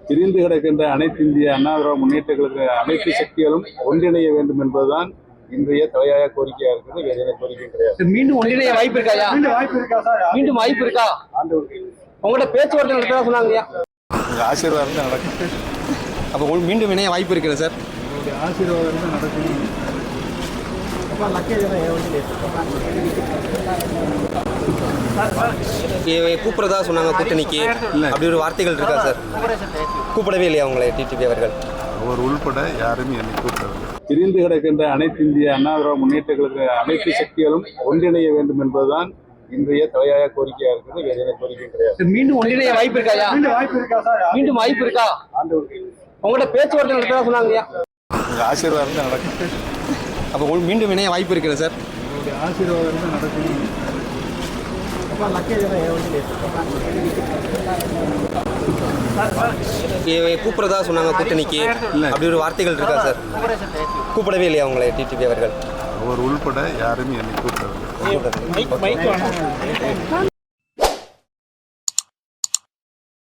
பிரிந்து கிடக்கின்ற அனைத்து இந்திய அண்ணா திராவிட முன்னேற்ற கழக அனைத்து சக்திகளும் ஒன்றிணைய வேண்டும் என்பதுதான் இன்றைய தலையாய கோரிக்கையா இருக்குது. வேற எந்த கோரிக்கையும் கிடையாது. மீண்டும் ஒன்றிணைய வாய்ப்பு இருக்காயா? மீண்டும் வாய்ப்பு இருக்கா? உங்கள்கிட்ட பேச்சுவார்த்தை நடத்தா சொன்னாங்க. ஆசீர்வாதம் தான் நடக்கும். அப்போ மீண்டும் இணைய வாய்ப்பு இருக்குது சார். உங்களுடைய ஆசீர்வாதம் தான் நடக்கும். கூப்பிடுறதா சொன்னாங்க கூட்டணிக்கு, அப்படி ஒரு வார்த்தைகள் இருக்கா சார்? கூப்பிடவே இல்லையா உங்களை டிடிவி அவர்கள்? அவர் உள்பட யாரும் என்னை கூப்பிடவில்லை. பிரிந்து கிடக்கின்ற அனைத்து இந்திய அண்ணா திராவிட முன்னேற்ற கழக அனைத்து சக்திகளும் ஒன்றிணைய வேண்டும் என்பதுதான் இன்றைய தலையாய கோரிக்கையா இருக்குது. வேற எந்த கோரிக்கையும் கிடையாது. மீண்டும் ஒன்றிணைய வாய்ப்பு இருக்காயா? மீண்டும் வாய்ப்பு இருக்கா? உங்கள்கிட்ட பேச்சுவார்த்தை நடத்தா சொன்னாங்க. ஆசீர்வாதம் தான் நடக்கும். அப்போ மீண்டும் இணைய வாய்ப்பு இருக்குது சார். உங்களுடைய ஆசீர்வாதம் தான் நடக்கும். கூப்பிடுறதா சொன்னாங்க கூட்டணிக்கு, அப்படி ஒரு வார்த்தைகள் இருக்கா சார்? கூப்பிடவே இல்லையா உங்களை டிடிவி அவர்கள்? அவர் உள்பட யாரும் என்னை கூப்பிடவில்லை.